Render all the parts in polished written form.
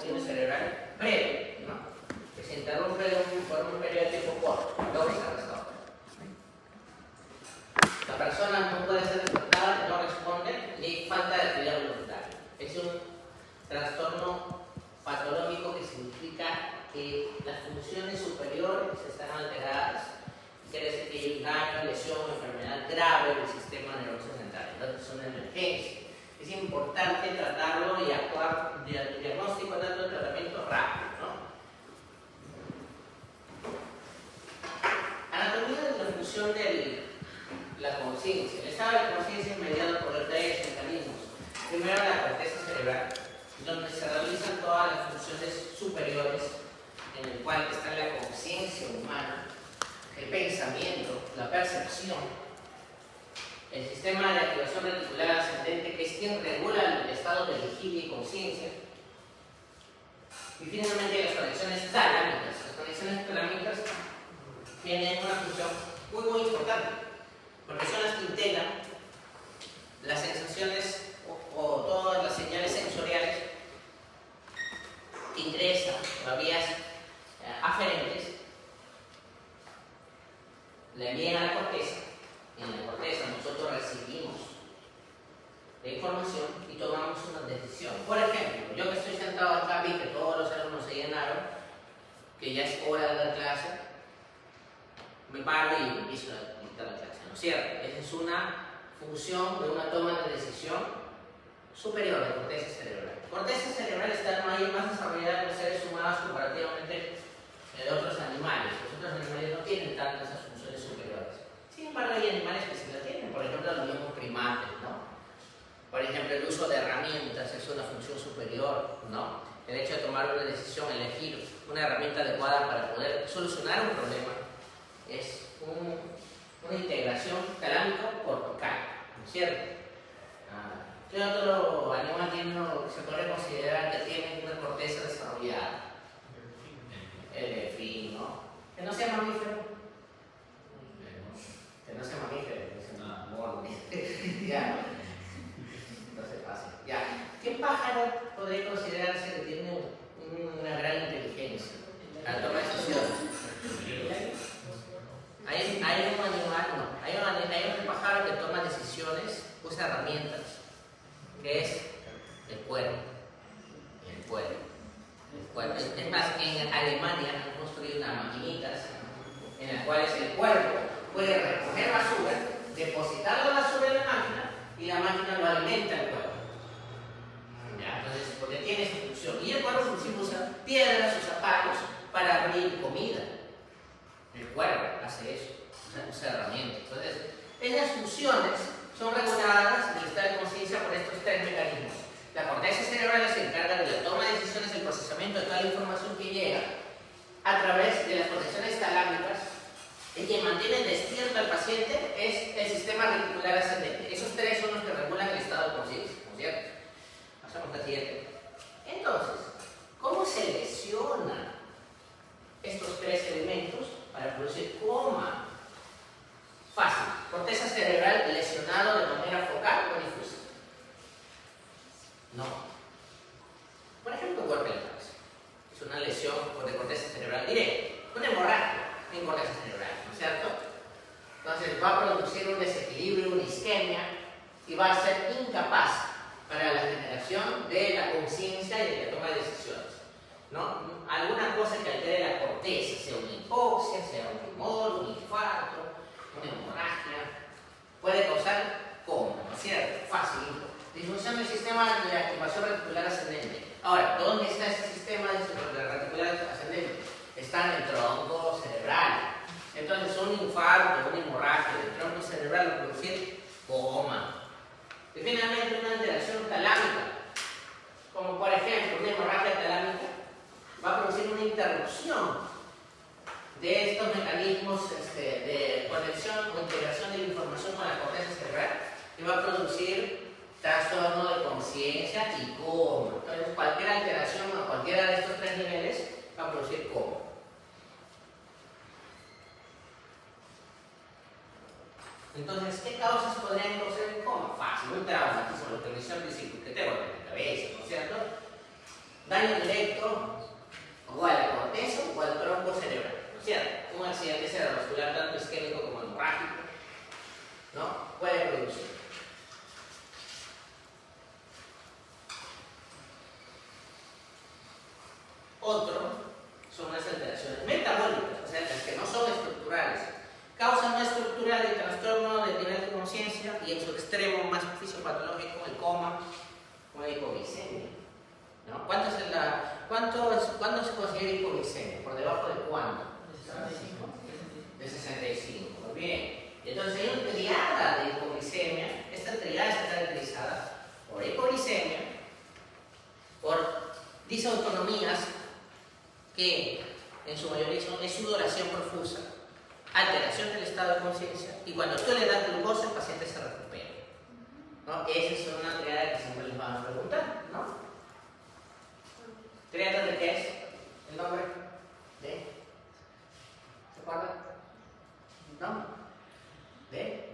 estímulo cerebral breve, ¿no? Que se interrumpe por un periodo de tiempo corto, luego se restaura. La persona no puede ser despertada, no responde, ni falta de actividad voluntaria. Es un trastorno patológico que significa que las funciones superiores están alteradas. Quiere decir que hay un daño, lesión, enfermedad grave del sistema nervioso central. Entonces es una emergencia. Es importante tratarlo y actuar diagnóstico, dando el tratamiento rápido, ¿no? Anatomía de la función de la conciencia. El estado de la conciencia es mediado por tres mecanismos. Primero, la corteza cerebral, donde se realizan todas las funciones superiores, en el cual está la conciencia humana, el pensamiento, la percepción, el sistema de activación reticular ascendente, que es quien regula el estado de vigilia y conciencia, y finalmente las conexiones talámicas. Las conexiones talámicas tienen una función muy importante, porque son las que integran las sensaciones o todas las señales sensoriales que ingresan por las vías aferentes, le envían a la corteza, y en la corteza nosotros recibimos la información y tomamos una decisión. Por ejemplo, yo que estoy sentado acá, vi que todos los alumnos se llenaron, que ya es hora de dar clase, me paro y empiezo a dictar la clase, ¿no es cierto? Esa es una función de una toma de decisión superior de corteza cerebral. Corteza cerebral está más desarrollada en los seres humanos comparativamente de otros animales. Los otros animales no tienen tanto esas funciones superiores. Sin embargo, hay animales que sí la tienen. Por ejemplo, los mismos primates, ¿no? Por ejemplo, el uso de herramientas es una función superior, ¿no? El hecho de tomar una decisión, elegir una herramienta adecuada para poder solucionar un problema es una integración talámico-cortical, ¿no es cierto? ¿Qué otro animal tiene uno que se puede considerar que tiene una corteza desarrollada? El delfín, ¿no? Que no sea mamífero. Que no sea mamífero, que sea mono. Ya, no se pase. Ya. ¿Qué pájaro podría considerarse que tiene una gran inteligencia al tomar decisiones? Hay un animal, no. Hay un pájaro que toma decisiones, usa herramientas, que es el cuervo. El cuervo. Es más, en Alemania han construido unas maquinitas en las cuales el cuervo puede recoger basura, depositar la basura en la máquina y la máquina lo alimenta al cuervo. ¿Ya? Entonces, porque tiene esa función. Y el cuervo usa piedras o zapatos para abrir comida. El cuervo hace eso, usa herramientas. Entonces, esas funciones son reguladas en el estado de conciencia por estos tres mecanismos. La corteza cerebral se encarga de la toma de decisiones, el procesamiento de toda la información que llega a través de las conexiones talámicas, y quien mantiene despierto al paciente es el sistema reticular ascendente. Esos tres son los que regulan el estado de conciencia, ¿no es cierto? Pasamos al siguiente. Entonces, ¿cómo se lesionan estos tres elementos para producir coma? Fácil. Corteza cerebral lesionado de manera focal o difusa. No. Por ejemplo, golpe en la cabeza. Es una lesión de corteza cerebral directa. Una hemorragia en corteza cerebral, ¿no es cierto? Entonces va a producir un desequilibrio, una isquemia, y va a ser incapaz para la generación de la conciencia y de la toma de decisiones, ¿no? Alguna cosa que altere la corteza, sea una hipoxia, sea un tumor, un infarto, una hemorragia, puede causar coma, ¿no es cierto? Fácil. Disfunción del sistema de activación reticular ascendente. Ahora, ¿dónde está ese sistema de reticular ascendente? Está en el tronco cerebral. Entonces, un infarto, una hemorragia del tronco cerebral va a producir coma. Y finalmente, una alteración talámica, como por ejemplo una hemorragia talámica, va a producir una interrupción de estos mecanismos de conexión o integración de la información con la corteza cerebral, y va a producir trastorno de conciencia y coma. Entonces, cualquier alteración a cualquiera de estos tres niveles va a producir coma. Entonces, ¿qué causas podrían causar el coma? Fácil, un traumatismo, lo que decía al principio, que te golpea la cabeza, ¿no es cierto? Daño directo centro o al cortezo o al tronco cerebral. ¿No es cierto? Un accidente cerebrovascular tanto isquémico como hemorrágico, ¿no? Puede producir. Otro son las alteraciones metabólicas, o sea, las que no son estructurales. Causa no estructural el trastorno del nivel de conciencia y en su extremo más fisiopatológico el coma o la hipoglicemia. ¿No? ¿Cuándo se considera hipoglicemia? ¿Por debajo de cuánto? De 65. Muy bien. Entonces hay una triada de hipoglicemia. Esta triada está caracterizada por hipoglicemia, por disautonomías que en su mayoría es sudoración profusa, alteración del estado de conciencia, y cuando tú le das glucosa el paciente se recupera, ¿no? Esa es una triada que siempre les van a preguntar, ¿no? ¿Triada de qué es? ¿El nombre? ¿De? ¿Se acuerdan? ¿No? ¿De?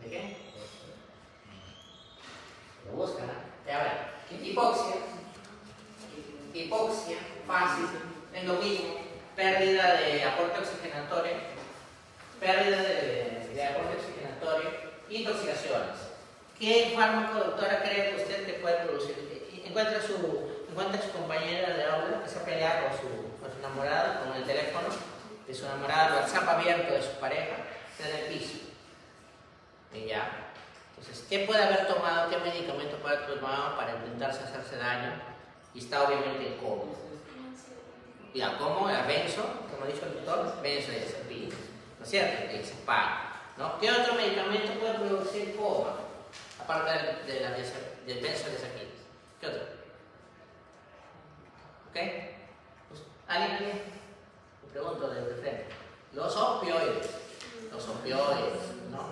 ¿De qué? Lo buscan, ¿no? A ver, hipoxia fácil, es lo mismo, pérdida de aporte oxigenatorio, intoxicaciones. ¿Qué fármaco, doctora, cree que usted que puede producir? Encuentra a su compañera de aula que se ha peleado con su enamorada, con el teléfono de su enamorada, el WhatsApp abierto de su pareja, está en el piso. Y ya. Entonces, ¿qué puede haber tomado? ¿Qué medicamento puede haber tomado para intentarse hacerse daño? Y está obviamente en coma. Ya, ¿cómo? La benzo, como ha dicho el doctor, benzodiazepina, ¿no es cierto? Diazepam, ¿no? ¿Qué otro medicamento puede producir coma? Aparte del benzodiazepina. ¿Qué otro? ¿Ok? Pues, ¿alguien? Me pregunto desde frente. Los opioides, ¿no?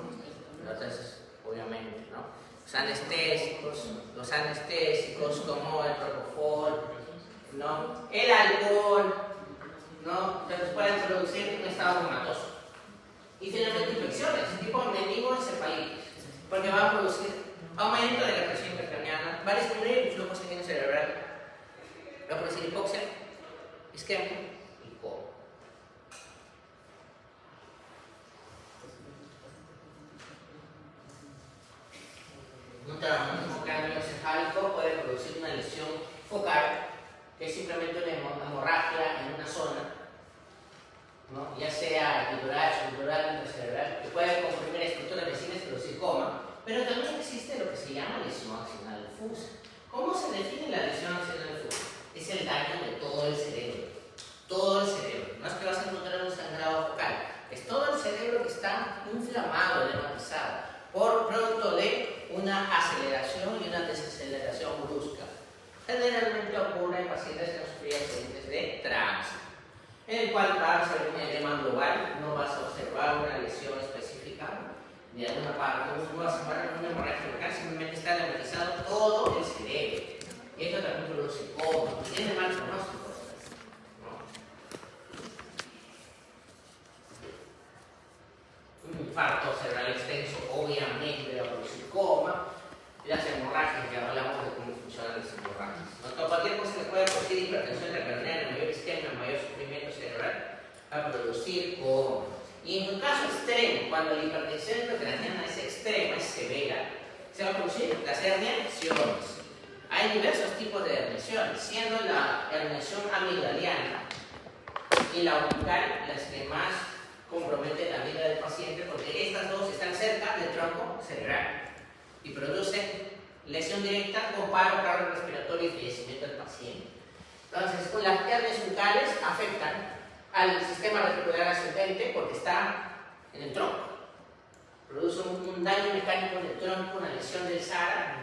Entonces, obviamente, ¿no? Los anestésicos como el propofol, ¿no? El alcohol, ¿no? Entonces pueden producir un estado comatoso. Y finalmente infecciones, tipo meningoencefalitis, porque van a producir aumento de la presión intracraneana, va a disminuir el flujo sanguíneo cerebral, va a producir hipoxia, isquemia y coma. Un traumatismo craneoencefálico puede producir una lesión focal, que es simplemente una hemorragia en una zona, ¿no? Ya sea epidural, subdural, intracerebral, que puede comprimir estructuras vecinas y producir coma, pero también existe lo que se llama lesión axonal difusa. ¿Cómo se define la lesión axonal difusa? Es el daño de todo el cerebro. Todo el cerebro. No es que vas a encontrar un sangrado focal, es todo el cerebro que está inflamado, edemmatizado, por producto de una aceleración y una desaceleración brusca. Generalmente ocurre en pacientes que han sufrido accidentes de tránsito, en el cual vas a ver un edema global, no vas a observar una lesión específica de alguna parte, no vas a observar una hemorragia focal, simplemente está edemmatizado todo el cerebro. Y esto también produce coma, tiene mal pronóstico, ¿no? Un infarto cerebral extenso obviamente va a producir coma. Las hemorragias, ya hablamos de cómo funcionan las hemorragias. ¿No? Cualquier cosa que pueda producir hipertensión intracraneana, mayor isquemia, mayor sufrimiento cerebral, va a producir coma. Y en un caso extremo, cuando la hipertensión intracraneana es extrema, es severa, se va a producir las herniaciones. Hay diversos tipos de herniaciones, siendo la herniación amigdaliana y la umbilical las que más comprometen la vida del paciente, porque estas dos están cerca del tronco cerebral y produce lesión directa con paro cardiorrespiratorio y fallecimiento del paciente. Entonces, las hernias bucales afectan al sistema reticular ascendente porque está en el tronco. Produce un daño mecánico en el tronco, una lesión del SARA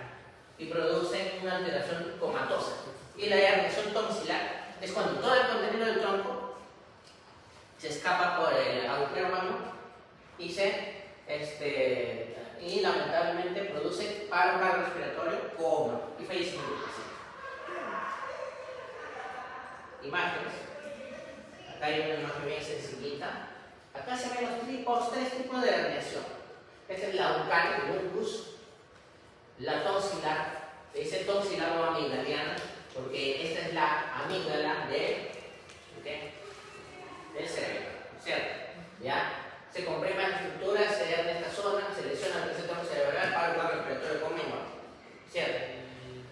y produce una alteración comatosa. Y la herniación tonsiliar es cuando todo el contenido del tronco se escapa por el agujero magno y lamentablemente produce paro cardiorrespiratorio, coma y fallecimiento del paciente. Imágenes. Acá hay una imagen bien sencillita. Acá se ven los tres tipos de herniación. Esta es la bucal, el uncus, la tonsilar, se dice tonsilar o amigdaliana, porque esta es la amígdala del cerebro, ¿cierto? ¿Ya? Se comprimen las estructuras, se dan en esta zona, se lesiona el receptor cerebral para el respiratorio con menor, ¿cierto?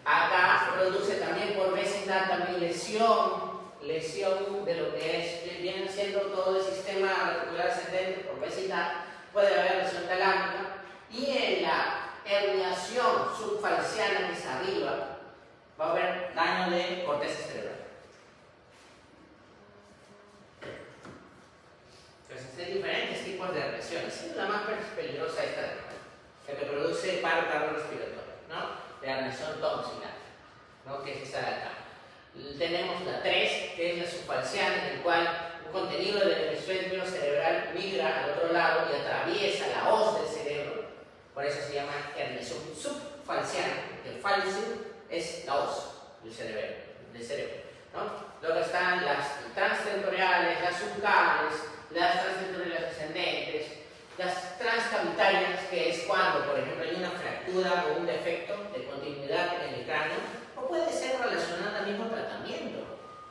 Acá produce también por vecindad también lesión de lo que viene siendo todo el sistema reticular ascendente por vecindad, puede haber lesión talámica, y en la herniación subfalciana que es arriba va a haber daño de corteza cerebral. Entonces hay diferentes tipos de herniaciones. La más peligrosa es la que produce paro cardiorrespiratorio, ¿no? La herniación tonsilar, ¿no? Que es esa de acá. Tenemos la 3, que es la subfalciana, en el cual un contenido del hemisferio cerebral migra al otro lado y atraviesa la hoz del cerebro. Por eso se llama herniación subfalciana. El falcio es la hoz del cerebro, ¿no? Luego están las transtentoriales, las subcales, las transtentoriales ascendentes, las transcavitarias, que es cuando, por ejemplo, hay una fractura o un defecto de continuidad en el cráneo, o puede ser relacionada al mismo tratamiento.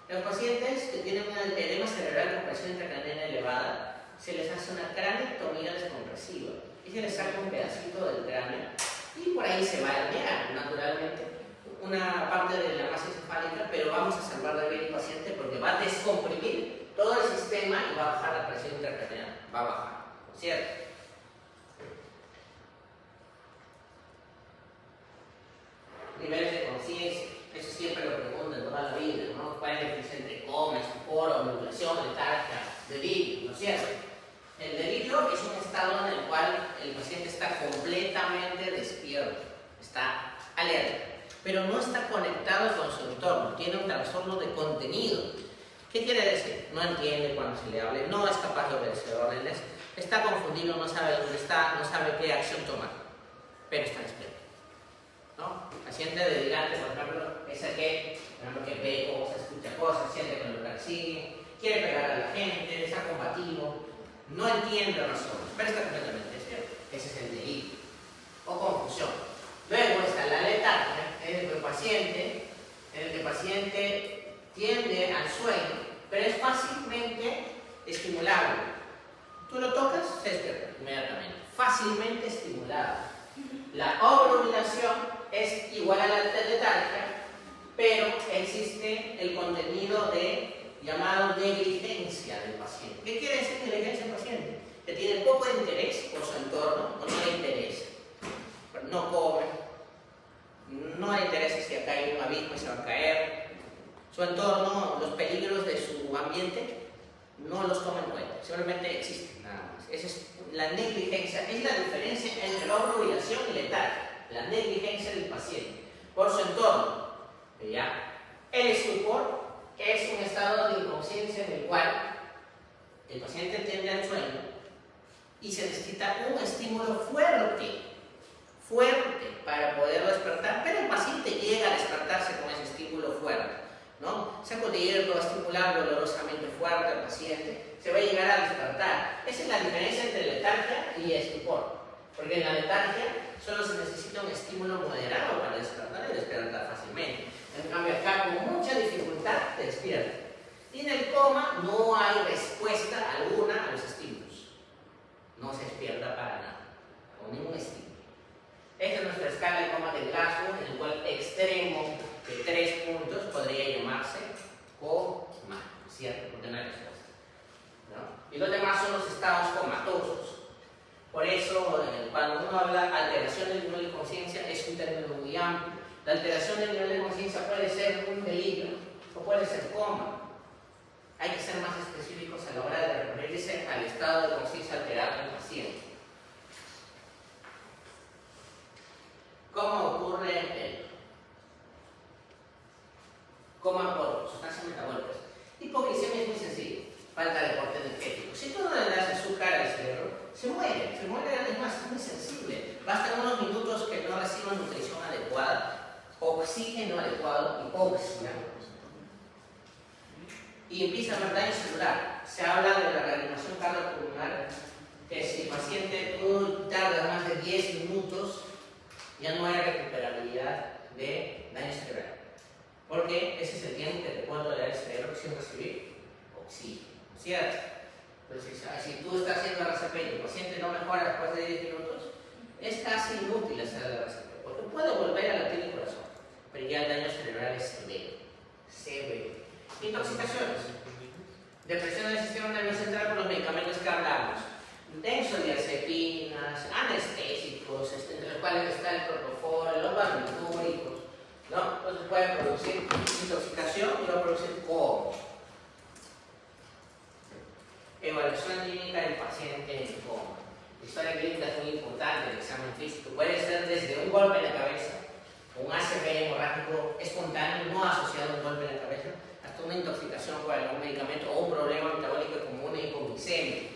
Los pacientes que tienen un edema cerebral con presión intracraneana elevada, se les hace una craneectomía descompresiva y se les saca un pedacito del cráneo y por ahí se va a herniar naturalmente una parte de la masa encefálica, pero vamos a salvar de vida al paciente porque va a descomprimir todo el sistema y va a bajar la presión intracraneana, va a bajar, ¿cierto? Niveles de conciencia, eso siempre lo preguntan toda la vida, ¿no? ¿Cuál es la diferencia entre coma, estupor, ovulación, letargia, delirio, ¿no es cierto? El delirio es un estado en el cual el paciente está completamente despierto, está alerta, pero no está conectado con su entorno, tiene un trastorno de contenido. ¿Qué quiere decir? No entiende cuando se le hable, no es capaz de obedecer órdenes, está confundido, no sabe dónde está, no sabe qué acción tomar, pero está despierto, ¿no? Paciente delirante, por ejemplo, es aquel que ve cosas, escucha cosas, siente que lo persigue, quiere pegar a la gente, está combativo, no entiende razones, pero está completamente despierto. Ese es el delirio o confusión. Luego está la letargia, en el que el paciente tiende al sueño, pero es fácilmente estimulable. Tú lo tocas, se despierta inmediatamente, fácilmente estimulado. La obnubilación es igual a la letargia, pero existe el contenido de llamado negligencia del paciente. ¿Qué quiere decir negligencia del paciente? Que tiene poco interés por su entorno o no le interesa. No come, no le interesa si acá hay un abismo y se va a caer. Su entorno, los peligros de su ambiente, no los toma en cuenta, simplemente existen nada más. Esa es la negligencia, es la diferencia entre la obnubilación y letargia, la negligencia del paciente por su entorno. ¿Ya? El estupor es un estado de inconsciencia en el cual el paciente tiende al sueño y se necesita un estímulo fuerte para poder despertar, pero el paciente llega a despertarse con ese estímulo fuerte, ¿no? Sacudirlo, estimular dolorosamente fuerte al paciente, se va a llegar a despertar. Esa es la diferencia entre letargia y estupor, porque en la letargia solo se necesita un estímulo moderado para despertar y despertar fácilmente. En cambio acá con mucha dificultad te despierta. Y en el coma no hay respuesta alguna a los estímulos. No se despierta para nada, con ningún estímulo. Esta es nuestra escala de coma de Glasgow, en el cual extremo de 3 puntos podría llamarse coma, ¿cierto? Porque no hay respuesta, ¿no? Y los demás son los estados comatosos. Por eso, cuando uno habla de alteración del nivel de conciencia, es un término muy amplio. La alteración del nivel de conciencia puede ser un delirio o puede ser coma. Hay que ser más específicos a la hora de referirse al estado de conciencia alterado del paciente. ¿Cómo ocurre el coma por sustancias metabólicas? Hipoglicemia es muy sencillo, falta de aporte energético. Si tú no le das azúcar al cerebro, se muere, además es muy sensible. Bastan unos minutos que no reciban nutrición adecuada, oxígeno adecuado, hipoxia, y empieza a haber daño celular. Se habla de la reanimación cardiopulmonar, que si el paciente tarda más de 10 minutos, ya no hay recuperabilidad de daño cerebral, porque ese es el tiempo que sin recibir oxígeno, ¿cierto? Entonces, si tú estás haciendo RCP y el paciente no mejora después de 10 minutos, es casi inútil hacer el RCP, porque puede volver a latir el corazón, pero ya el daño cerebral es severo. Severo. Intoxicaciones. Depresión del sistema nervioso central por los medicamentos que hablamos. Benzodiazepinas, anestésicos, entre los cuales está el propofol, los barbitúricos, ¿no? Entonces puede producir intoxicación y va a producir coma. Evaluación clínica del paciente en coma. La historia clínica es muy importante, el examen físico. Puede ser desde un golpe en la cabeza, un ACV hemorrágico espontáneo no asociado a un golpe en la cabeza, hasta una intoxicación por algún medicamento o un problema metabólico como una hipoglicemia.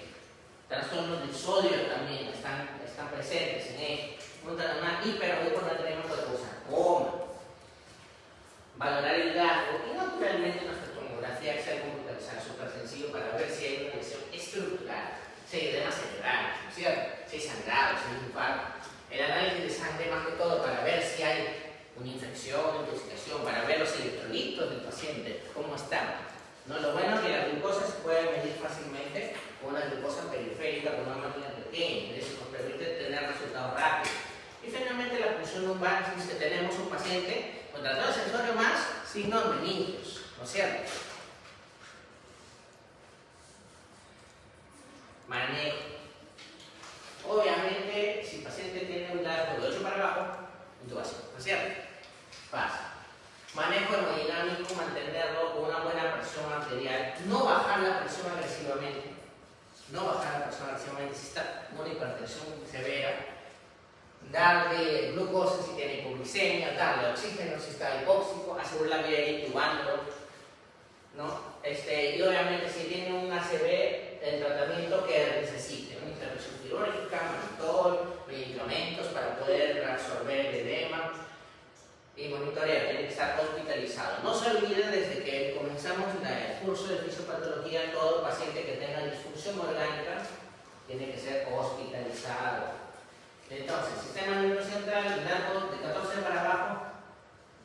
Trastornos del sodio también están presentes en ello. Una hipergluconatremia puede causar coma. Valorar el gasto y naturalmente nuestra tomografía axial computarizada súper sencillo para ver si hay una lesión estructural, si hay edema cerebral, ¿cierto? Si hay sangrado, si hay infarto. El análisis de sangre más que todo para ver si hay una infección, una intoxicación, para ver los electrolitos del paciente, cómo están. ¿No? Lo bueno es que la glucosa se puede medir fácilmente con una glucosa periférica con una máquina pequeña, eso nos permite tener resultados rápidos. Y finalmente la función lumbar, si tenemos un paciente con trastorno sensorio más signos meningios, ¿no es cierto? Manejo. Obviamente, si el paciente tiene un gasgo de 8 para abajo, intubación, ¿no es cierto? Fácil. Manejo hemodinámico, mantenerlo con una buena presión arterial, no bajar la presión agresivamente, si está con una hipertensión severa, darle glucosa si tiene hipoglicemia, darle oxígeno si está hipóxico, asegurarla bien intubándolo, ¿no? Y obviamente si tiene un ACV, el tratamiento que necesite, una intervención quirúrgica, mannitol, medicamentos para poder absorber el edema y monitorear, tiene que estar hospitalizado. No se olviden desde que comenzamos el curso de fisiopatología, todo paciente que tenga disfunción orgánica tiene que ser hospitalizado. Entonces, sistema nervioso central, largo de 14 para abajo,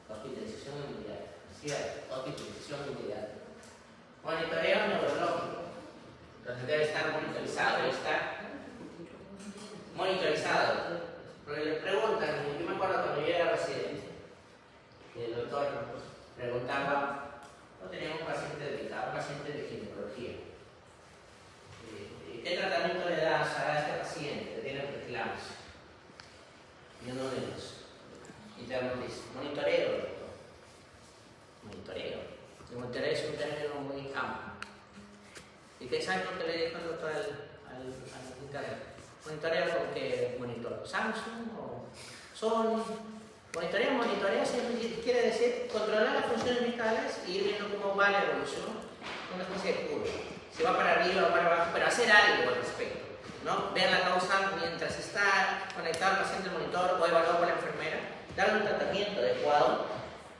hospitalización inmediata. ¿Cierto? Hospitalización inmediata. Monitoreo neurológico. Entonces debe estar monitorizado, debe estar monitorizado. Porque le preguntan, yo me acuerdo cuando yo era residente, el doctor preguntaba, no teníamos un paciente dedicado, un paciente de ginecología. ¿Qué tratamiento le das a este paciente que tiene preeclampsia? Y uno de los internos dice, monitoreo, doctor. Monitoreo. El monitoreo es un término muy amplio. ¿Y qué sabe lo que le dijo el doctor al interno? Monitoreo con qué monitor, Samsung o Sony. Monitorea siempre quiere decir controlar las funciones vitales y ir viendo cómo va la evolución, una especie de curva. Si va para arriba o para abajo, pero hacer algo al respecto, ¿no? Ver la causa mientras está conectado el paciente al monitor o evaluado por la enfermera, darle un tratamiento adecuado,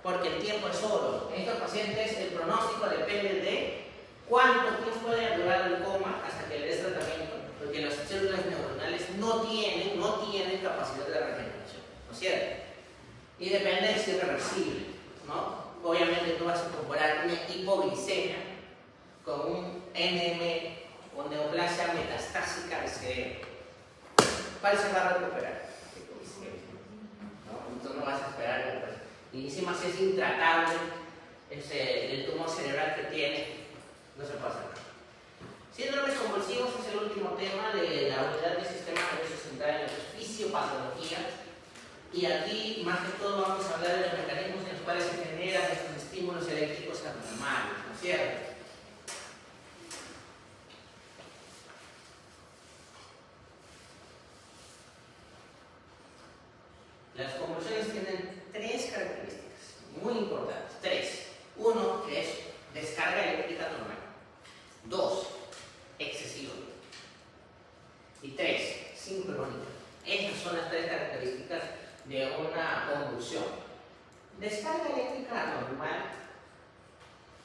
porque el tiempo es oro. En estos pacientes el pronóstico depende de cuánto tiempo puede durar el coma hasta que le des tratamiento, porque las células neuronales no tienen capacidad de regeneración, ¿no es cierto? Y depende de si es reversible, ¿no? Obviamente tú vas a incorporar una hipoglicemia con un NM o neoplasia metastásica al cerebro. ¿Cuál se va a recuperar? ¿No? Entonces no vas a esperar. Y encima si es intratable, el tumor cerebral que tiene, no se puede hacer nada. Síndromes convulsivos es el último tema de la unidad del sistema nervioso central en la fisiopatología. Y aquí, más que todo, vamos a hablar de los mecanismos en los cuales se generan estos estímulos eléctricos anormales, ¿no es cierto? Las convulsiones tienen tres características muy importantes. Tres. Uno, que es descarga eléctrica normal. Dos, excesiva. Y tres, sincrónica. Esas son las tres características de una convulsión. Descarga eléctrica normal,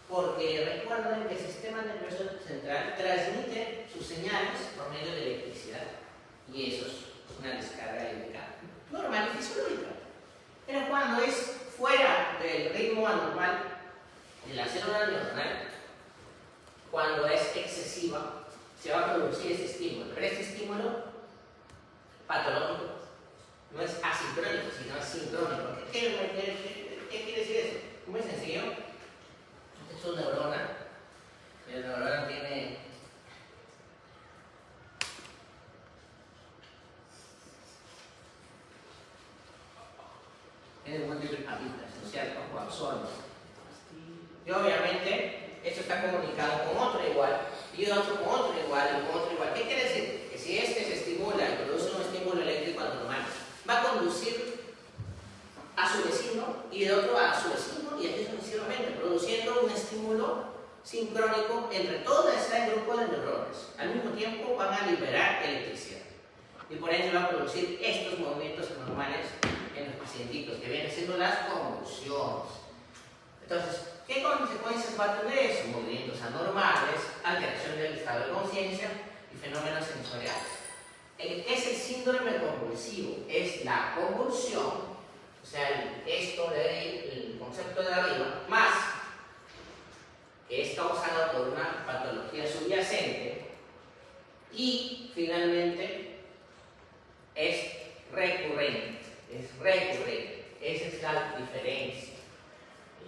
porque recuerden que el sistema nervioso central transmite sus señales por medio de electricidad, y eso es una descarga eléctrica normal y fisiológica. Pero cuando es fuera del ritmo anormal de la célula neuronal, cuando es excesiva, se va a producir ese estímulo. Pero este estímulo patológico no es asincrónico, sino sincrónico. ¿Qué quiere decir eso? Muy sencillo. Esta es una neurona. La neurona tiene múltiples hábitats, ¿no es cierto? O axones. Y obviamente esto está comunicado con otro igual, y otro con otro igual, y con otro igual. ¿Qué quiere decir? Que si este se estimula y produce un estímulo eléctrico anormal, va a conducir a su vecino y de otro a su vecino y así sucesivamente, produciendo un estímulo sincrónico entre todo ese grupo de neuronas. Al mismo tiempo van a liberar electricidad y por ende va a producir estos movimientos anormales en los pacientitos, que vienen siendo las convulsiones. Entonces, ¿qué consecuencias va a tener eso? Movimientos anormales, alteración del estado de conciencia y fenómenos sensoriales. ¿Qué es el síndrome convulsivo? Es la convulsión, o sea, el concepto de arriba, más que es causado por una patología subyacente y finalmente es recurrente. Esa es la diferencia.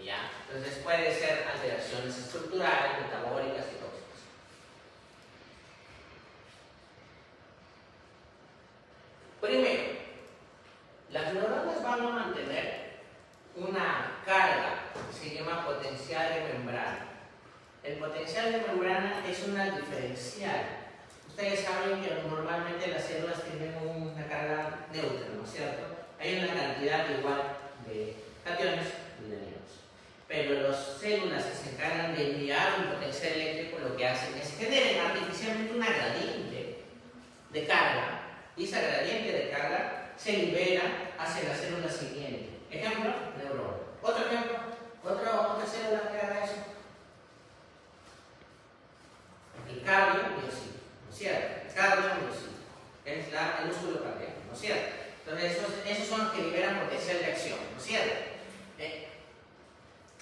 ¿Ya? Entonces puede ser alteraciones estructurales, metabólicas y tóxicas. Primero, las neuronas van a mantener una carga que se llama potencial de membrana. El potencial de membrana es una diferencial. Ustedes saben que normalmente las células tienen una carga neutra, ¿no es cierto? Hay una cantidad igual de cationes y de anions. Pero las células que se encargan de enviar un potencial eléctrico lo que hacen es generar artificialmente una gradiente de carga. Y esa gradiente de carga se libera hacia la célula siguiente. Ejemplo, neurona. Otro ejemplo, otra célula que haga eso. El cardiomiocito, ¿no es cierto? El cardiomiocito es el músculo cardíaco, ¿no es cierto? Entonces, esos son los que liberan potencial de acción, ¿no es cierto?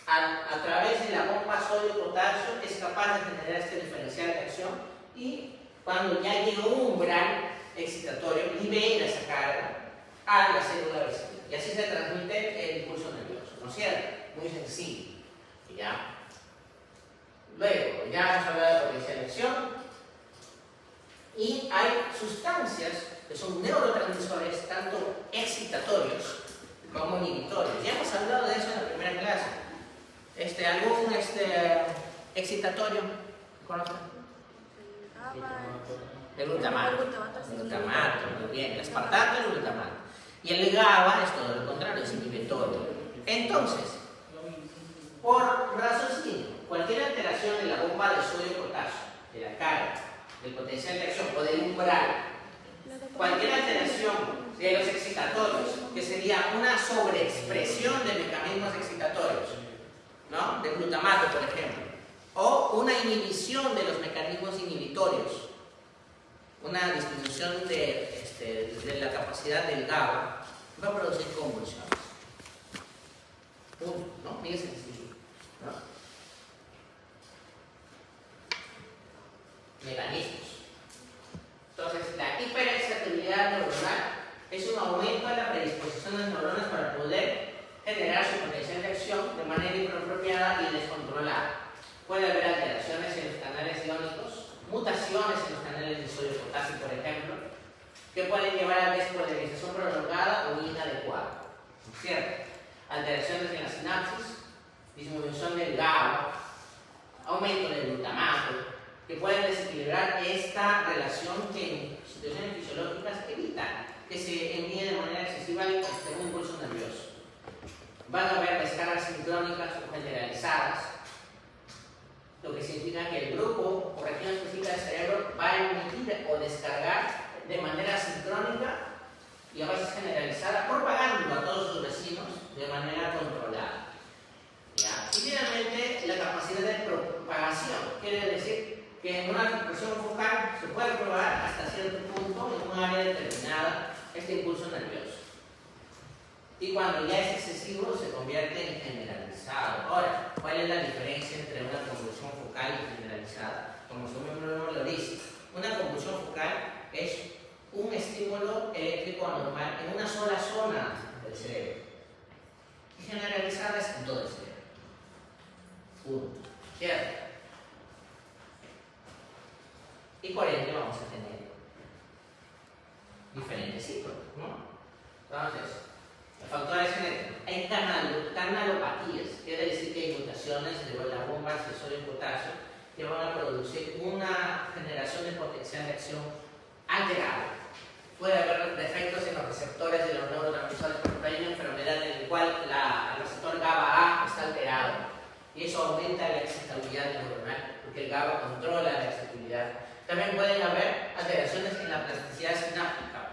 A través de la bomba sodio-potasio es capaz de generar este diferencial de acción y cuando ya llega un umbral excitatorio, libera esa carga a la célula vecina. Y así se transmite el impulso nervioso, ¿no es cierto? Muy sencillo. ¿Ya? Luego, ya hemos hablado de potencial de acción y hay sustancias que son neurotransmisores tanto excitatorios como inhibitorios. Ya hemos hablado de eso en la primera clase. ¿Algún excitatorio? ¿Conocen? El glutamato. El glutamato, muy bien. El aspartato y el glutamato. Y el GABA es todo lo contrario, es inhibitorio. Entonces, por raciocinio, cualquier alteración de la bomba de sodio-potasio, de la carga, del potencial de acción o del umbral, cualquier alteración de los excitatorios, que sería una sobreexpresión de mecanismos excitatorios, ¿no? De glutamato, por ejemplo, o una inhibición de los mecanismos inhibitorios, una disminución de la capacidad del GABA, va a producir convulsiones. Punto, ¿no? Muy sencillo, ¿no? Mecanismos. Entonces, la hiperexcitabilidad neuronal es un aumento de la predisposición de las neuronas para poder generar su potencial de acción de manera inapropiada y descontrolada. Puede haber alteraciones en los canales iónicos, mutaciones en los canales de sodio-potasio, por ejemplo, que pueden llevar a despolarización prolongada o inadecuada. ¿Cierto? Alteraciones en la sinapsis, disminución del GABA, aumento del glutamato, que pueden desequilibrar esta relación que en situaciones fisiológicas evitan que se envíe de manera excesiva un impulso nervioso. Van a haber descargas sincrónicas o generalizadas, lo que significa que el grupo o región específica del cerebro va a emitir o descargar de manera sincrónica y a veces generalizada, propagando a todos sus vecinos de manera controlada. ¿Ya? Y finalmente, la capacidad de propagación quiere decir que en una expresión focal se puede propagar hasta cierto punto en un área determinada este impulso nervioso. Y cuando ya es excesivo se convierte en generalizado. Ahora, ¿cuál es la diferencia entre una convulsión focal y generalizada? como su nombre lo dice. Una convulsión focal es un estímulo eléctrico anormal en una sola zona del cerebro. Y generalizada es en todo el cerebro. Punto. ¿Cierto? Y por ende vamos a tener diferentes ciclos, ¿no? Entonces, los factores genéticos. Hay canalopatías, quiere decir que hay mutaciones de la bomba de sodio y potasio que van a producir una generación de potencial de acción alterada. Puede haber defectos en los receptores de los neurotransmisores, por ejemplo, hay una enfermedad en la cual el receptor GABA-A está alterado y eso aumenta la excitabilidad neuronal porque el GABA controla la excitabilidad. También pueden haber alteraciones en la plasticidad sináptica.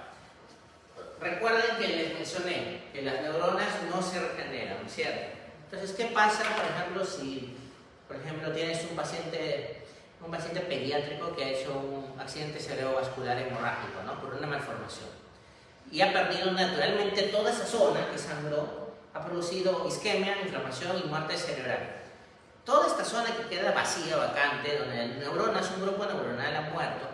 Recuerden que les mencioné que las neuronas no se regeneran, ¿cierto? Entonces, ¿qué pasa, por ejemplo, si, por ejemplo, tienes un paciente pediátrico que ha hecho un accidente cerebrovascular hemorrágico, ¿no? Por una malformación y ha perdido naturalmente toda esa zona que sangró, ha producido isquemia, inflamación y muerte cerebral. Toda esta zona que queda vacía, vacante, donde neuronas, un grupo neuronal ha muerto,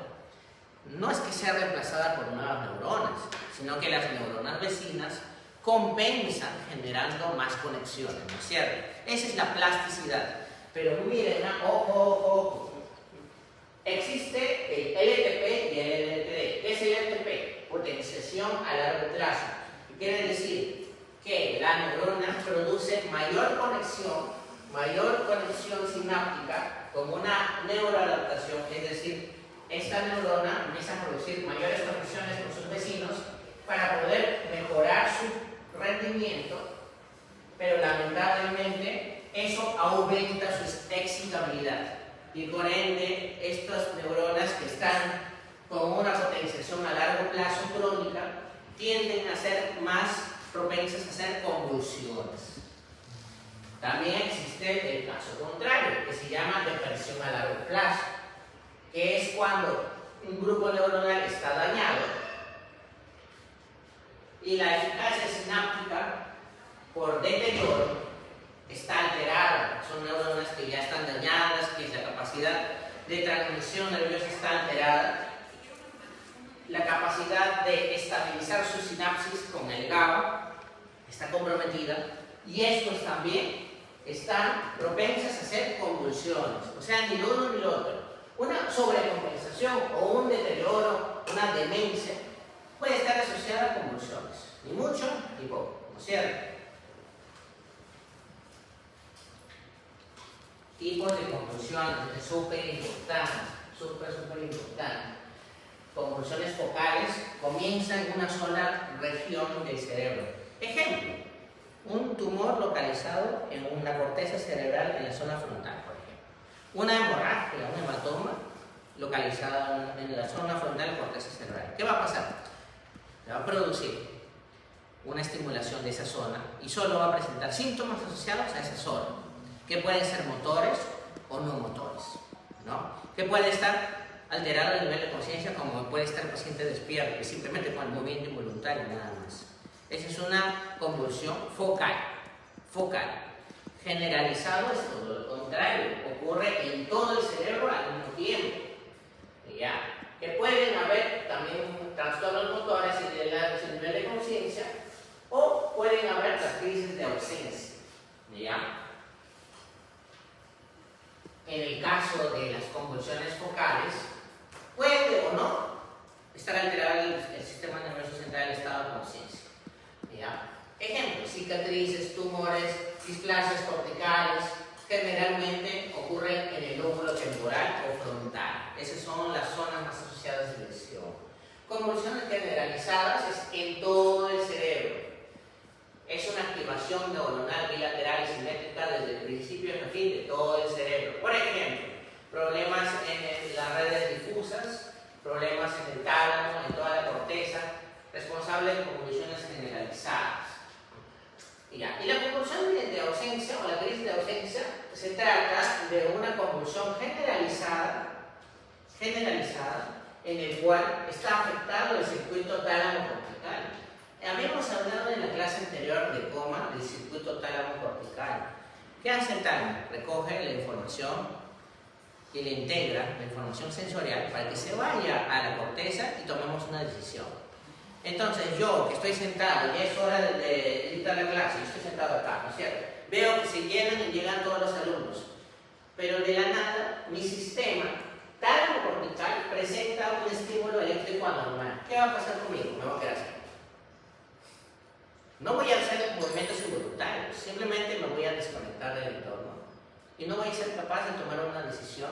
no es que sea reemplazada por nuevas neuronas, sino que las neuronas vecinas compensan generando más conexiones, ¿no es cierto? Esa es la plasticidad. Pero miren, ojo. Existe el LTP y el LTD. ¿Qué es el LTP? Potenciación a largo plazo. Quiere decir que la neurona produce mayor conexión sináptica con una neuroadaptación, es decir, esta neurona empieza a producir mayores conexiones con sus vecinos para poder mejorar su rendimiento, pero lamentablemente eso aumenta su excitabilidad y por ende estas neuronas que están con una potenciación a largo plazo crónica tienden a ser más propensas a hacer convulsiones. También existe el caso contrario, que se llama depresión a largo plazo, que es cuando un grupo neuronal está dañado y la eficacia sináptica por deterioro está alterada. Son neuronas que ya están dañadas, que la capacidad de transmisión nerviosa está alterada, la capacidad de estabilizar su sinapsis con el GABA está comprometida y estos también están propensas a hacer convulsiones, o sea, ni lo uno ni lo otro. Una sobrecompensación o un deterioro, una demencia, puede estar asociada a convulsiones, ni mucho ni poco, ¿no es cierto? Tipos de convulsiones, es súper importante. Convulsiones focales comienzan en una sola región del cerebro. Ejemplo, un tumor localizado en una corteza cerebral en la zona frontal, por ejemplo. Una hemorragia, un hematoma localizado en la zona frontal corteza cerebral. ¿Qué va a pasar? Se va a producir una estimulación de esa zona y solo va a presentar síntomas asociados a esa zona, que pueden ser motores o no motores, ¿no? Que puede estar alterado el nivel de conciencia, como puede estar el paciente despierto, simplemente con el movimiento involuntario, nada más. Esa es una convulsión focal. Generalizado es todo lo contrario, ocurre en todo el cerebro al mismo tiempo. ¿Ya? Que pueden haber también trastornos motores y de nivel de conciencia, o pueden haber las crisis de ausencia. ¿Ya? En el caso de las convulsiones focales, puede o no estar alterado el sistema nervioso central del estado de conciencia. Ejemplo, cicatrices, tumores, displasias corticales, generalmente ocurren en el lóbulo temporal o frontal. Esas son las zonas más asociadas de lesión. Convulsiones generalizadas es en todo el cerebro. Es una activación neuronal bilateral y simétrica desde el principio hasta el fin de todo el cerebro. Por ejemplo, problemas en las redes difusas, problemas en el tálamo, en toda la corteza, responsables de convulsiones generalizadas. Y la convulsión de ausencia o la crisis de ausencia se trata de una convulsión generalizada en el cual está afectado el circuito tálamo-cortical. Habíamos hablado en la clase anterior de coma del circuito tálamo-cortical. ¿Qué hace el tálamo? Recoge la información y le integra la información sensorial para que se vaya a la corteza y tomemos una decisión. Entonces yo, que estoy sentado, ya es hora de dictar la clase, yo estoy sentado acá, ¿no es cierto? Veo que se llenan y llegan todos los alumnos, pero de la nada mi sistema tálamo cortical presenta un estímulo eléctrico anormal. ¿Qué va a pasar conmigo? Me voy a quedar así. No voy a hacer movimientos involuntarios, simplemente me voy a desconectar del entorno y no voy a ser capaz de tomar una decisión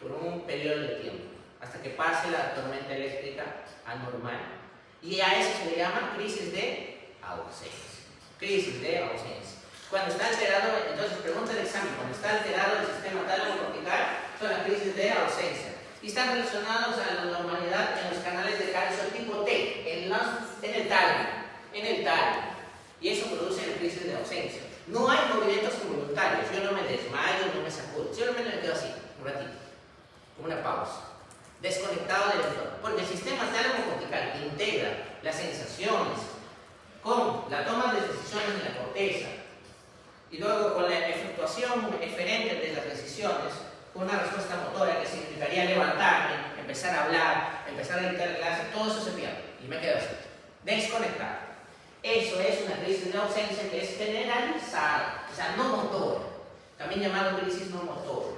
por un periodo de tiempo, hasta que pase la tormenta eléctrica anormal. Y a eso se le llama crisis de ausencia. Crisis de ausencia. Cuando está alterado, entonces pregunta el examen, cuando está alterado el sistema tálamo cortical, son las crisis de ausencia. Y están relacionados a la normalidad en los canales de calcio tipo T, en el tálamo. Y eso produce la crisis de ausencia. No hay movimientos involuntarios. Yo no me desmayo, no me sacudo. Simplemente me quedo así, un ratito, como una pausa, desconectado del entorno. Porque el sistema tálamo cortical que integra las sensaciones con la toma de decisiones en la corteza y luego con la efectuación eferente de las decisiones, con una respuesta motora que significaría levantarme, empezar a hablar, empezar a dictar clase, todo eso se pierde y me quedo así, desconectado. Eso es una crisis de ausencia que es generalizada, o sea, no motora, también llamada crisis no motora.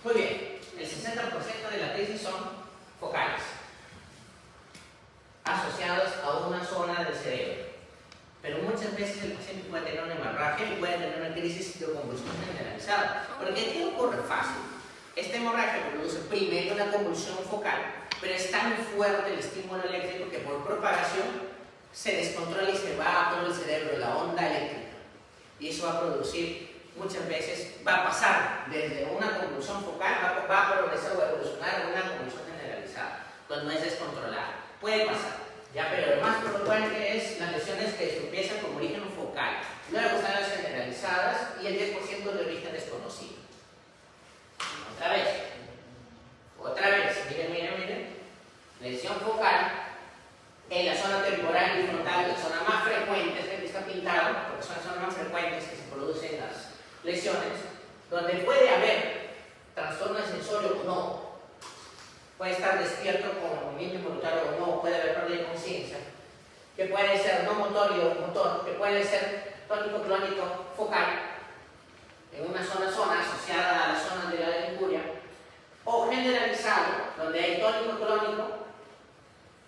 Muy bien, el 60% de la crisis son focales, asociados a una zona del cerebro. Pero muchas veces el paciente puede tener una hemorragia y puede tener una crisis de convulsión generalizada. Porque ¿qué ocurre? Fácil. Esta hemorragia produce primero una convulsión focal, pero es tan fuerte el estímulo eléctrico que por propagación se descontrola y se va a todo el cerebro, la onda eléctrica. Y eso va a producir, muchas veces, va a pasar desde una convulsión focal, va a progresar o evolucionar a una convulsión generalizada, cuando es descontrolada. Puede pasar. Ya, pero lo más preocupante es las lesiones que empiezan como origen focal, luego están las generalizadas y el 10% de origen desconocido. Otra vez, miren, lesión focal en la zona temporal y frontal, la zona más frecuente, que está pintado, porque son las zonas más frecuentes que se producen las lesiones, donde puede haber trastorno sensorio o no. Puede estar despierto con movimiento involuntario o no, puede haber pérdida de conciencia, que puede ser no motorio o motor, que puede ser tónico clónico focal, en una zona asociada a la zona de la injuria, o generalizado, donde hay tónico clónico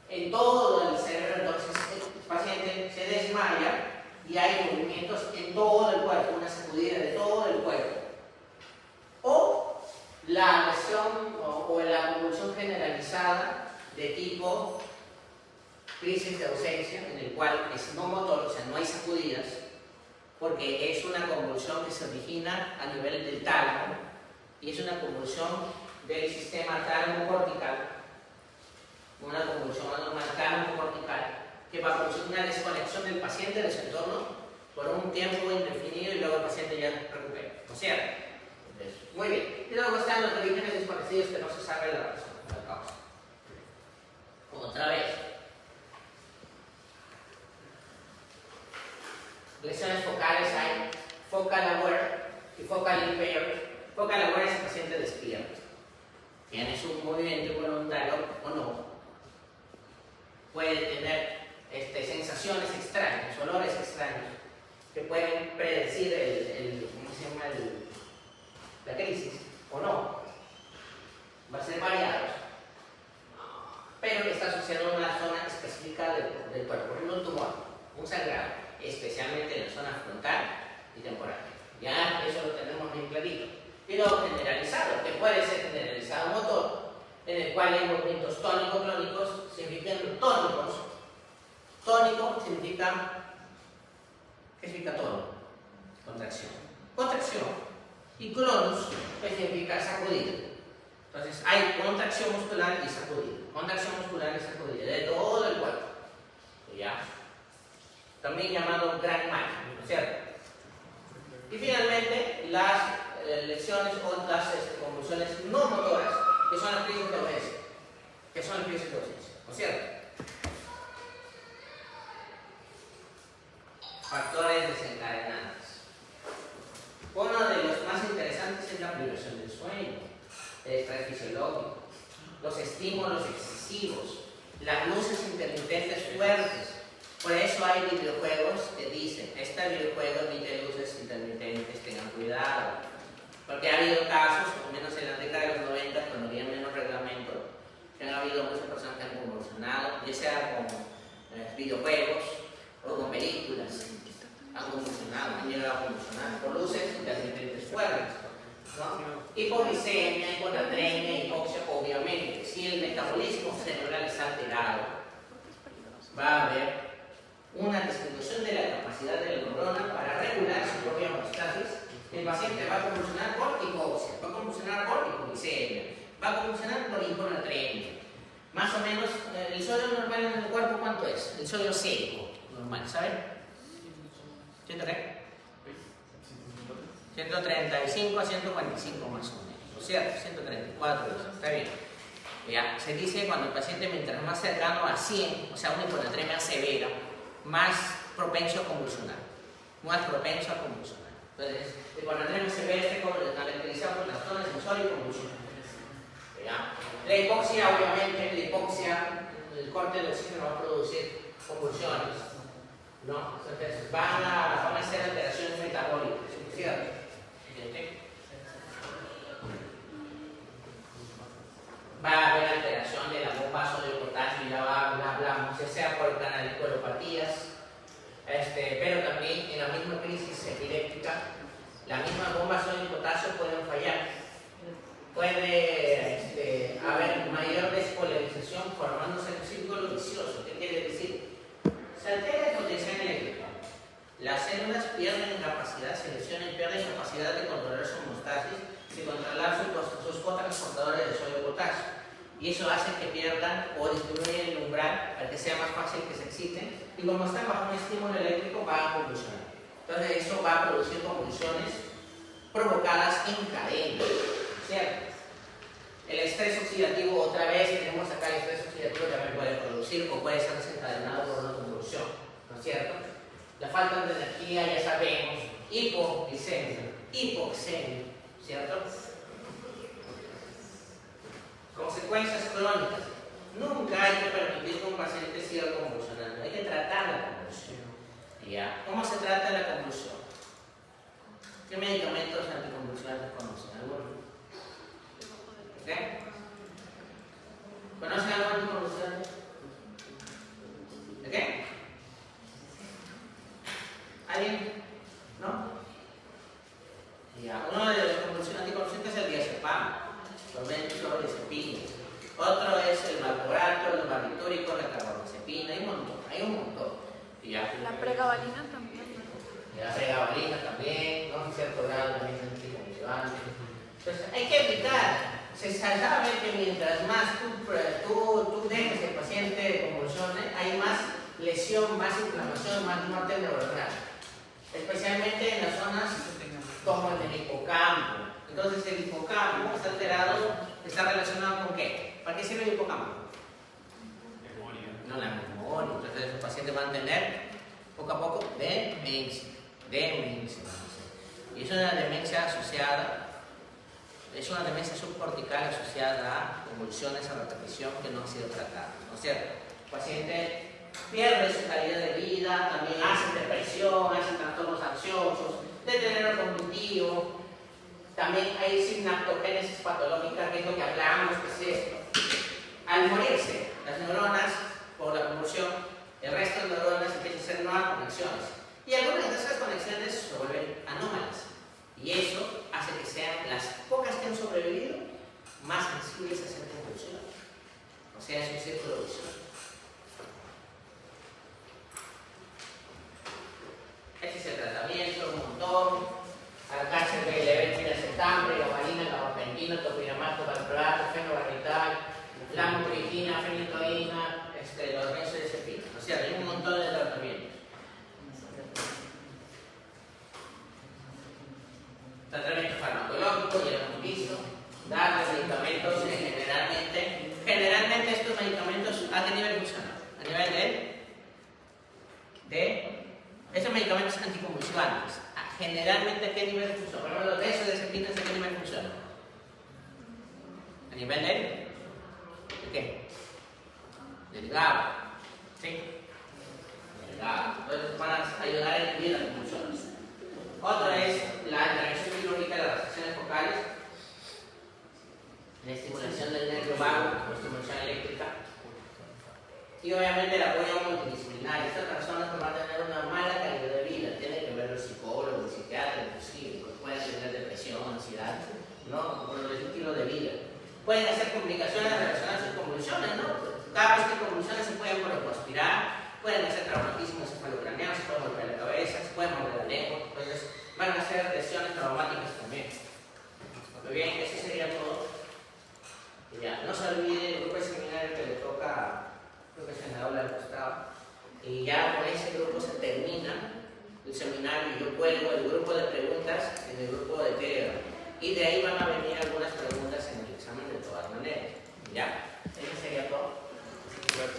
en todo el cerebro, entonces el paciente se desmaya y hay movimientos en todo el cuerpo, una sacudida de todo el cuerpo. O la lesión o la convulsión generalizada de tipo crisis de ausencia, en el cual es no motor, o sea, no hay sacudidas, porque es una convulsión que se origina a nivel del tálamo y es una convulsión del sistema tálamo cortical, una convulsión anormal tálamo cortical, que va a producir una desconexión del paciente de su entorno por un tiempo indefinido y luego el paciente ya recupera. ¿No es cierto? Muy bien. Y luego están los orígenes desconocidos que no se sabe la razón, la causa. Otra vez. Lesiones focales hay focal aware y focal impaired. Focal aware es el paciente despierto. Tiene su movimiento involuntario o no. Puede tener sensaciones extrañas, olores extraños, que pueden predecir ¿cómo se llama? La crisis, o no. Va a ser variados, pero que está asociado a una zona específica del cuerpo, por ejemplo un tumor, un sangrado, especialmente en la zona frontal y temporal. Ya eso lo tenemos bien clarito. Y luego generalizado, que puede ser generalizado motor, en el cual hay movimientos tónico-clónicos, significan tónicos. Tónico significa, ¿qué significa tónico? Contracción. Contracción. Y clonus, que significa sacudida. Entonces, hay contracción muscular y sacudida. Contracción muscular y sacudida de todo el cuerpo. ¿Ya? También llamado gran margen, ¿no es cierto? Y finalmente, las lesiones o las convulsiones no motoras, que son las crisis de ausencia. ¿No es cierto? Factores desencadenantes. Uno de los más interesantes fiestas, videojuegos, luces intermitentes, tengan cuidado. Porque ha habido casos, al menos en la década de los 90, cuando había menos reglamento, que han habido muchas personas que han convulsionado, ya sea con videojuegos o con películas. Han convulsionado, han llegado a convulsionar por luces intermitentes fuertes, ¿no? Hipoglicemia, hiponatremia, hipoxia, obviamente. Si el metabolismo cerebral está alterado, va a haber una disminución de la capacidad de la neurona para regular su propia homeostasis. El paciente va a convulsionar por hipoxia, va a convulsionar por hipoglicemia, va a convulsionar por hiponatremia. Más o menos, el sodio normal en el cuerpo, ¿cuánto es? El sodio seco, normal, ¿saben? ¿100 qué? 135 a 145 más o menos, ¿no es cierto? 134, está bien. Ya, se dice cuando el paciente mientras más cercano a 100, o sea, una hiponatremia severa, más propenso a convulsionar, más propenso a convulsionar. Entonces, hiponatremia severa se caracteriza por las zonas sensoriales y convulsiones. ¿Ya? La hipoxia, obviamente, el corte del oxígeno va a producir convulsiones, ¿no? Entonces, van a ser alteraciones metabólicas, ¿cierto? Va a haber alteración de la bomba sodio-potasio, ya hablamos, ya sea por canaliculopatías, pero también en la misma crisis epiléptica, la misma bomba sodio-potasio pueden fallar. Puede haber mayor despolarización formándose un círculo vicioso. ¿Qué quiere decir? Se altera el potencial eléctrico. Las células pierden capacidad, se lesionan y pierden capacidad de controlar su homeostasis y controlar sus cotransportadores de sodio y potasio. Y eso hace que pierdan o disminuyen el umbral para que sea más fácil que se exciten. Y como están bajo un estímulo eléctrico, van a convulsionar. Entonces, eso va a producir convulsiones provocadas en cadena. ¿Cierto? El estrés oxidativo, otra vez tenemos acá el estrés oxidativo, también puede producir o puede ser desencadenado por una convulsión, ¿no es cierto? La falta de energía, ya sabemos, hipoglicemia, hipoxemia, ¿cierto? Consecuencias crónicas. Nunca hay que permitir que un paciente siga convulsionando, hay que tratar la convulsión. ¿Ya? ¿Cómo se trata la convulsión? ¿Qué medicamentos anticonvulsionantes conocen? ¿Alguno? ¿Qué? ¿Conocen algo anticonvulsionante? ¿De qué? ¿Alguien? ¿No? Ya. Uno de los anticonvulsivantes es el diazepam, clordiazepina. Otro es el valproato, el barbitúrico, la carbamazepina, hay un montón. Ya. La pregabalina también, ¿no? La pregabalina también, ¿no? En cierto grado también es anticonvulsivante. Entonces, hay que evitar. Se sabe que mientras más tú dejes que el paciente convulsione, hay más lesión, más inflamación, más muerte neuronal. Especialmente en las zonas como en el hipocampo. Entonces el hipocampo está alterado, está relacionado con ¿qué? ¿Para qué sirve el hipocampo? Memoria. No, la memoria. Entonces el paciente va a tener poco a poco demencia. Y es una demencia asociada. Es una demencia subcortical asociada a convulsiones a repetición que no han sido tratadas, ¿no es cierto? El paciente pierde su calidad de vida, también hace depresión, hace trastornos ansiosos, deterioro cognitivo, también hay sinaptogénesis patológica, que es lo que hablamos, que es esto. Al morirse las neuronas por la convulsión, el resto de neuronas empiezan a hacer nuevas conexiones. Y algunas de esas conexiones se vuelven anómalas. Y eso hace que sean las pocas que han sobrevivido más sensibles a hacer convulsión. O sea, es un círculo vicioso. Este es el tratamiento, un montón. Al cáncer de levetiracetam, pregabalina, gabapentina, topiramato, valproato, fenobarbital, lamotrigina, fenitoína, los benzodiazepinas. O sea, hay un montón de tratamientos. Tratamiento farmacológico, ya lo hemos visto. Dar los medicamentos generalmente estos medicamentos, ¿a qué nivel funcionan? A nivel de estos medicamentos anticonvulsivantes. Generalmente, ¿a qué nivel funcionan? Por ejemplo, los benzodiazepinas, ¿a qué nivel funcionan? ¿A nivel de qué? Del GABA. ¿Sí? Ya, entonces van a ayudar a inhibir las convulsiones. Otro es la intervención quirúrgica de las reacciones focales, la estimulación del nervio vago o estimulación eléctrica. Y obviamente el apoyo multidisciplinario. Estas personas van a tener una mala calidad de vida, tienen que ver los psicólogos, los psiquiatras, inclusive, pues pueden tener depresión, ansiedad, ¿no? Por el estilo de vida. Pueden hacer complicaciones relacionadas con convulsiones, ¿no? Cada vez que hay convulsiones se pueden conspirar, pueden hacer traumatismos cefalocraneanos, se pueden golpear la cabeza, se pueden morder la lengua, entonces van a hacer lesiones traumáticas también. Muy bien, eso sería todo. Y ya, no se olvide el grupo de seminario que le toca. Creo que se me habla al costado. Y ya con ese grupo se termina el seminario. Yo cuelgo el grupo de preguntas en el grupo de Telegram. Y de ahí van a